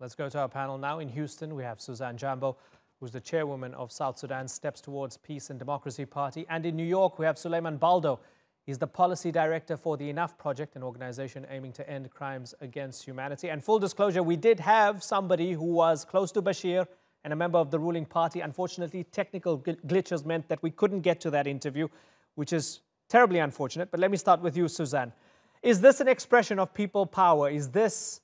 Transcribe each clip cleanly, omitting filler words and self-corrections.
Let's go to our panel now. In Houston, we have Suzanne Jambo, who's the chairwoman of South Sudan's Steps Towards Peace and Democracy Party. And in New York, we have Suliman Baldo. He's the policy director for the Enough Project, an organization aiming to end crimes against humanity. And full disclosure, we did have somebody who was close to Bashir and a member of the ruling party. Unfortunately, technical glitches meant that we couldn't get to that interview, which is terribly unfortunate. But let me start with you, Suzanne. Is this an expression of people power? Is this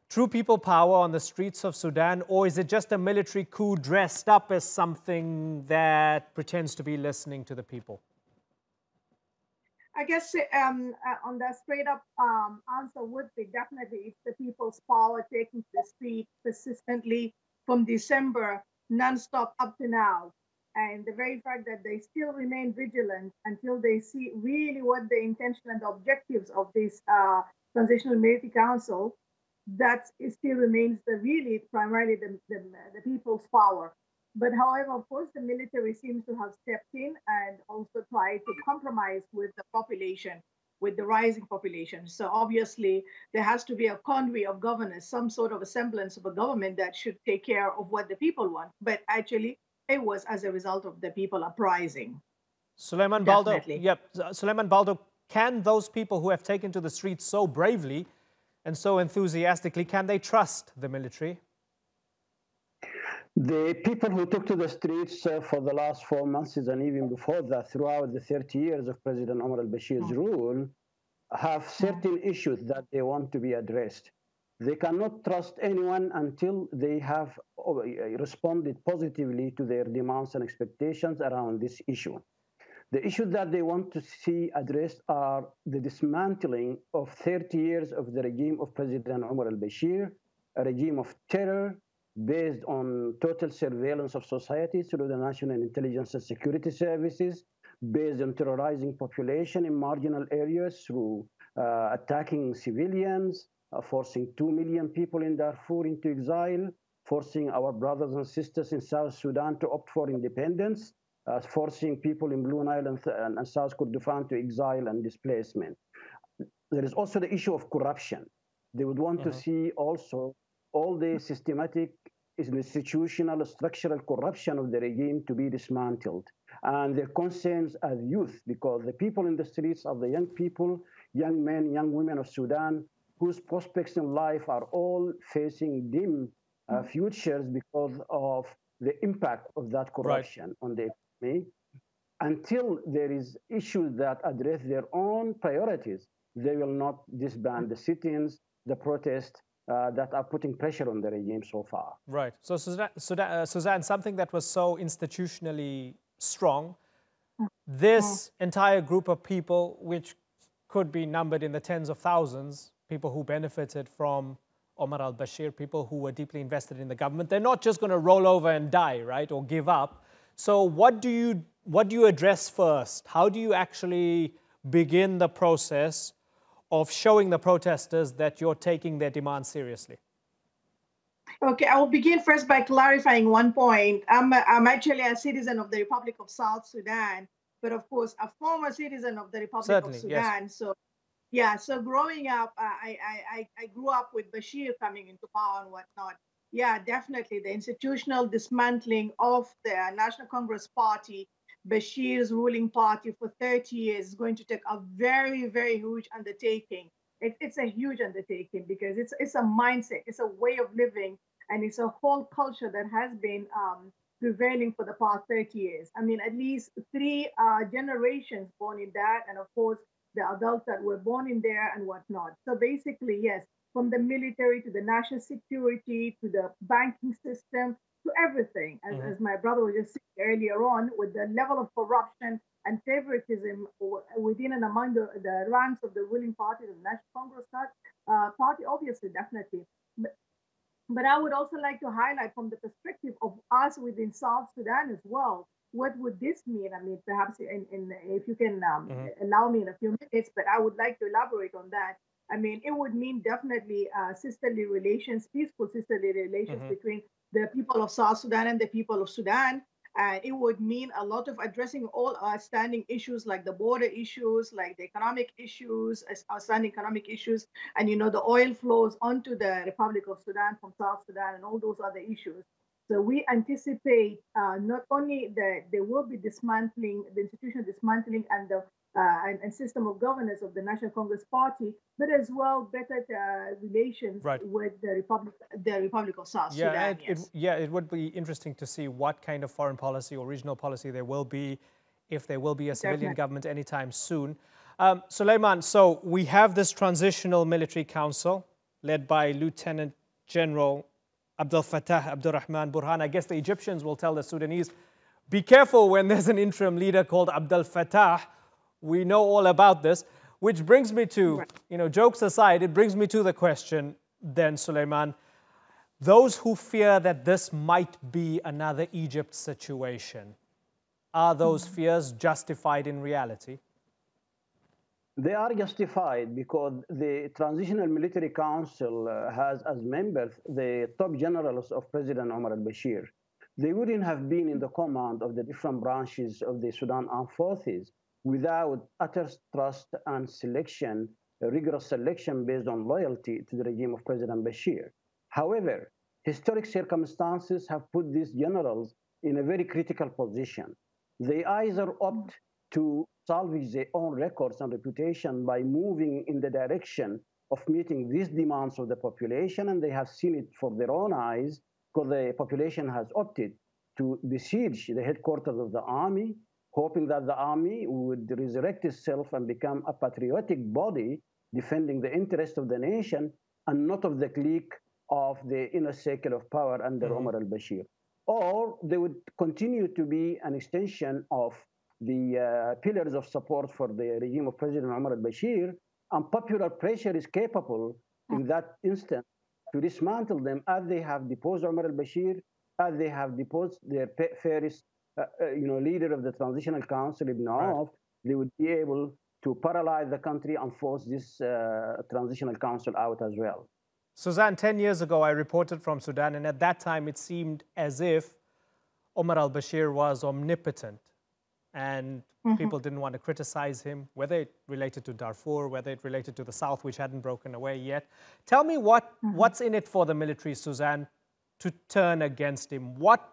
true people power on the streets of Sudan, or is it just a military coup dressed up as something that pretends to be listening to the people? I guess on the straight up answer would be definitely it's the people's power taking to the street persistently from December nonstop up to now. And the very fact that they still remain vigilant until they see really what the intention and the objectives of this transitional military council, that it still remains primarily the people's power. But however, of course, the military seems to have stepped in and also tried to compromise with the population, with the rising population. So obviously, there has to be a convoy of governors, some sort of a semblance of a government that should take care of what the people want. But actually, it was as a result of the people uprising. Suliman Baldo, Suliman Baldo, can those people who have taken to the streets so bravely and so enthusiastically, can they trust the military? The people who took to the streets for the last 4 months and even before that, throughout the 30 years of President Omar al Bashir's rule, have certain issues that they want to be addressed. They cannot trust anyone until they have responded positively to their demands and expectations around this issue. The issues that they want to see addressed are the dismantling of 30 years of the regime of President Omar al Bashir, a regime of terror based on total surveillance of society through the National Intelligence and Security Services, based on terrorizing population in marginal areas through attacking civilians, forcing 2 million people in Darfur into exile, forcing our brothers and sisters in South Sudan to opt for independence, forcing people in Blue Nile and South Kordofan to exile and displacement. There is also the issue of corruption. They would want to see also all the systematic, institutional, structural corruption of the regime to be dismantled. And their concerns as youth, because the people in the streets are the young people, young men, young women of Sudan, whose prospects in life are all facing dim futures because of the impact of that corruption on the economy. Until there is issues that address their own priorities, they will not disband the sit-ins, the protests, that are putting pressure on the regime so far. Right. So, Suzanne, something that was so institutionally strong, this entire group of people, which could be numbered in the tens of thousands, people who benefited from Omar al Bashir, people who were deeply invested in the government, they're not just going to roll over and die, right, or give up. So what do you address first? How do you actually begin the process of showing the protesters that you're taking their demands seriously? Okay, I will begin first by clarifying one point. I'm actually a citizen of the Republic of South Sudan, but of course a former citizen of the Republic of Sudan. Yes. So yeah, so growing up, I grew up with Bashir coming into power and whatnot. Yeah, definitely the institutional dismantling of the National Congress Party, Bashir's ruling party for 30 years, is going to take a very, very huge undertaking. It's a huge undertaking because it's a mindset, it's a way of living, and it's a whole culture that has been prevailing for the past 30 years. I mean, at least 3 generations born in that, and of course, the adults that were born in there and whatnot. So basically, yes, from the military to the national security to the banking system to everything, as my brother was just saying earlier on, with the level of corruption and favoritism within and among the ranks of the ruling party, the National Congress Party, obviously, definitely. But I would also like to highlight from the perspective of us within South Sudan as well, what would this mean? I mean, perhaps if you can allow me in a few minutes, but I would like to elaborate on that. I mean, it would mean definitely sisterly relations, peaceful sisterly relations between the people of South Sudan and the people of Sudan. And it would mean a lot of addressing all outstanding issues like the border issues, like the economic issues, outstanding economic issues, and the oil flows onto the Republic of Sudan from South Sudan and all those other issues. So we anticipate not only that there will be dismantling, the institutional dismantling and the and system of governance of the National Congress Party, but as well better relations with the Republic of South Sudan. It would be interesting to see what kind of foreign policy or regional policy there will be, if there will be a civilian government anytime soon. Suleiman, so we have this transitional military council led by Lieutenant General Abdel Fattah Abdurrahman Burhan. I guess the Egyptians will tell the Sudanese, be careful when there's an interim leader called Abdel Fattah. We know all about this, which brings me to, jokes aside, it brings me to the question then, Suleiman. Those who fear that this might be another Egypt situation, are those fears justified in reality? They are justified because the Transitional Military Council has as members the top generals of President Omar al Bashir. They wouldn't have been in the command of the different branches of the Sudan Armed Forces without utter trust and selection, rigorous selection based on loyalty to the regime of President Bashir. However, historic circumstances have put these generals in a very critical position. They either opt to salvage their own records and reputation by moving in the direction of meeting these demands of the population, and they have seen it for their own eyes because the population has opted to besiege the headquarters of the army, hoping that the army would resurrect itself and become a patriotic body defending the interests of the nation and not of the clique of the inner circle of power under Omar al Bashir. Or they would continue to be an extension of the pillars of support for the regime of President Omar al Bashir, and popular pressure is capable in that instant to dismantle them, as they have deposed Omar al Bashir, as they have deposed their fairest leader of the Transitional Council, Ibn Auf. They would be able to paralyze the country and force this Transitional Council out as well. Suzanne, 10 years ago, I reported from Sudan, and at that time, it seemed as if Omar al Bashir was omnipotent, and people didn't want to criticize him, whether it related to Darfur, whether it related to the South, which hadn't broken away yet. Tell me what's in it for the military, Suzanne, to turn against him? What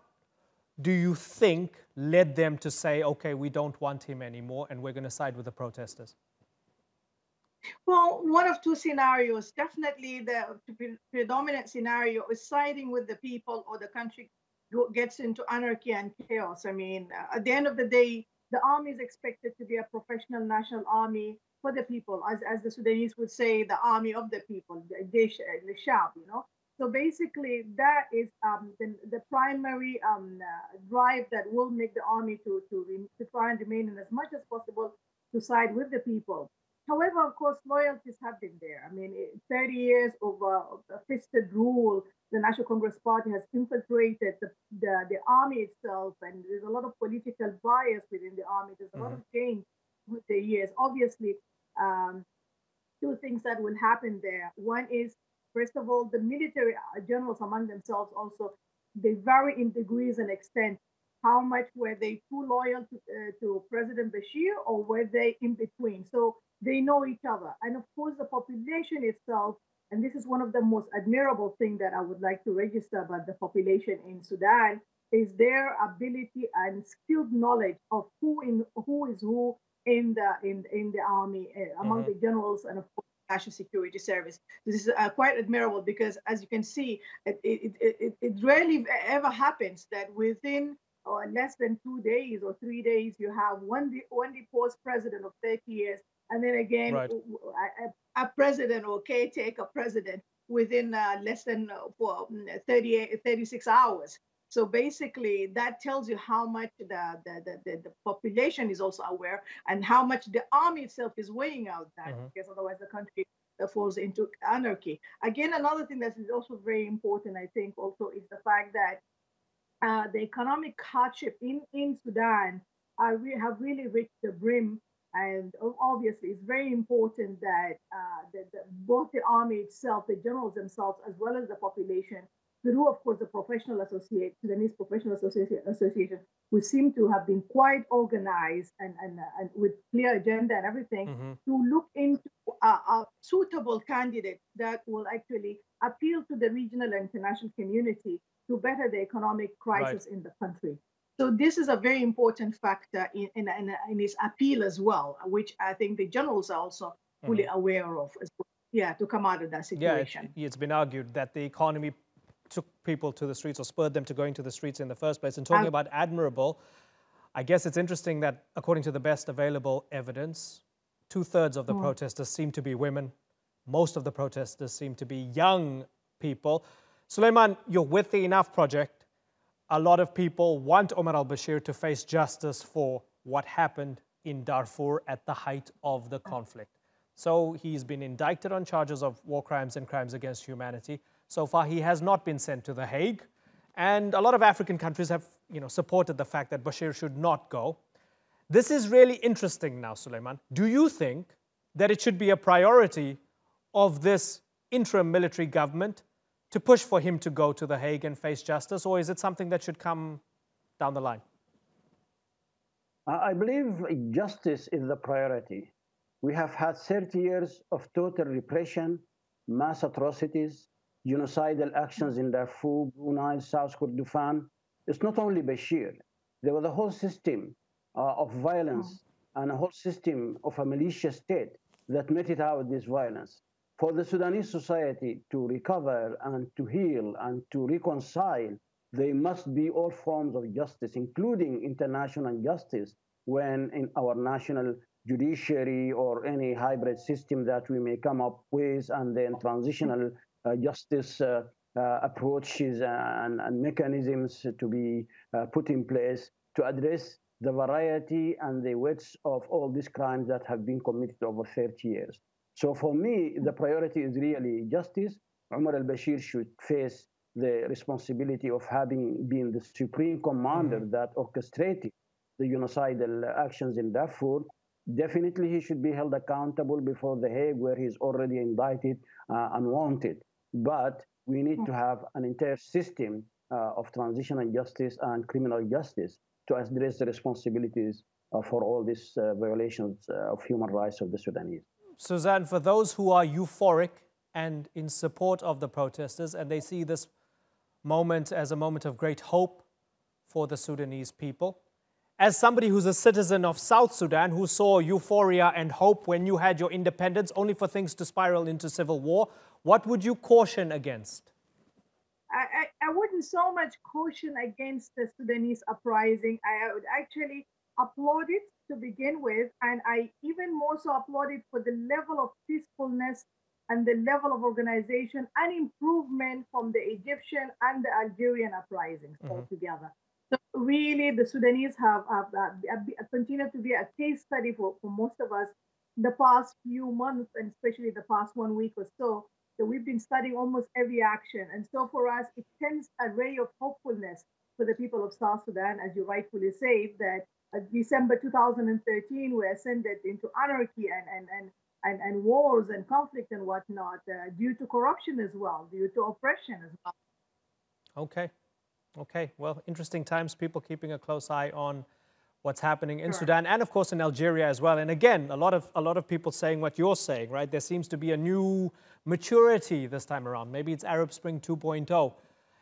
do you think led them to say, okay, we don't want him anymore and we're going to side with the protesters? Well, one of two scenarios. Definitely the predominant scenario is siding with the people, or the country gets into anarchy and chaos. I mean, at the end of the day, the army is expected to be a professional national army for the people, as the Sudanese would say, the army of the people, the shab, So basically, that is the primary drive that will make the army to try and remain in as much as possible to side with the people. However, of course, loyalties have been there. I mean, 30 years of fisted rule, the National Congress Party has infiltrated the army itself, and there's a lot of political bias within the army. There's a lot of change with the years. Obviously, two things that will happen there. One is, first of all, the military generals among themselves also, they vary in degrees and extent. How much were they too loyal to President Bashir, or were they in between? So they know each other. And of course, the population itself, and this is one of the most admirable things that I would like to register about the population in Sudan, is their ability and skilled knowledge of who is who in the army, among the generals and of course National Security Service. This is quite admirable because, as you can see, it rarely ever happens that within less than 2 days or 3 days you have one deposed president of 30 years, and then again a president or caretaker president within less than 36 hours. So basically, that tells you how much the population is also aware, and how much the army itself is weighing out that, because otherwise the country falls into anarchy. Again, another thing that is also very important, I think, also is the fact that the economic hardship in Sudan have really reached the brim. And obviously, it's very important that both the army itself, the generals themselves, as well as the population, through, of course, the Sudanese Professional Association, who seem to have been quite organized and with clear agenda and everything, to look into a suitable candidate that will actually appeal to the regional and international community to better the economic crisis in the country. So this is a very important factor in his appeal as well, which I think the generals are also fully aware of as well. Yeah, to come out of that situation. Yeah, it's been argued that the economy took people to the streets or spurred them to going to the streets in the first place. And talking about admirable, I guess it's interesting that according to the best available evidence, 2/3 of the protesters seem to be women. Most of the protesters seem to be young people. Suliman, you're with the Enough Project. A lot of people want Omar al Bashir to face justice for what happened in Darfur at the height of the conflict. So he's been indicted on charges of war crimes and crimes against humanity. So far, he has not been sent to The Hague. And a lot of African countries have supported the fact that Bashir should not go. This is really interesting now, Suliman. Do you think that it should be a priority of this interim military government to push for him to go to The Hague and face justice, or is it something that should come down the line? I believe justice is the priority. We have had 30 years of total repression, mass atrocities, genocidal actions in Darfur, Brunei, South Kordofan. It's not only Bashir. There was a whole system of violence and a whole system of a militia state that meted out this violence. For the Sudanese society to recover and to heal and to reconcile, there must be all forms of justice, including international justice, when in our national judiciary or any hybrid system that we may come up with, and then transitional justice approaches and mechanisms to be put in place to address the variety and the width of all these crimes that have been committed over 30 years. So for me, the priority is really justice. Omar al Bashir should face the responsibility of having been the supreme commander that orchestrated the genocidal actions in Darfur. Definitely, he should be held accountable before The Hague, where he's already indicted and wanted. But we need to have an entire system of transitional justice and criminal justice to address the responsibilities for all these violations of human rights of the Sudanese. Suzanne, for those who are euphoric and in support of the protesters, and they see this moment as a moment of great hope for the Sudanese people, as somebody who's a citizen of South Sudan who saw euphoria and hope when you had your independence, only for things to spiral into civil war, what would you caution against? I wouldn't so much caution against the Sudanese uprising. I would actually applaud it to begin with, and I even more so applaud it for the level of peacefulness and the level of organization and improvement from the Egyptian and the Algerian uprisings altogether. So really, the Sudanese have continued to be a case study for most of us the past few months, and especially the past 1 week or so. So we've been studying almost every action. And so for us, it sends a ray of hopefulness for the people of South Sudan, as you rightfully say, that December 2013, we ascended into anarchy and wars and conflict and whatnot due to corruption as well, due to oppression as well. Okay, well, interesting times, people keeping a close eye on what's happening in Sudan and, of course, in Algeria as well. And again, a lot of people saying what you're saying, right? There seems to be a new maturity this time around. Maybe it's Arab Spring 2.0.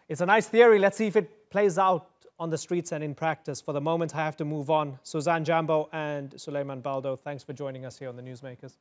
It's a nice theory. Let's see if it plays out on the streets and in practice. For the moment, I have to move on. Suzanne Jambo and Suliman Baldo, thanks for joining us here on The Newsmakers.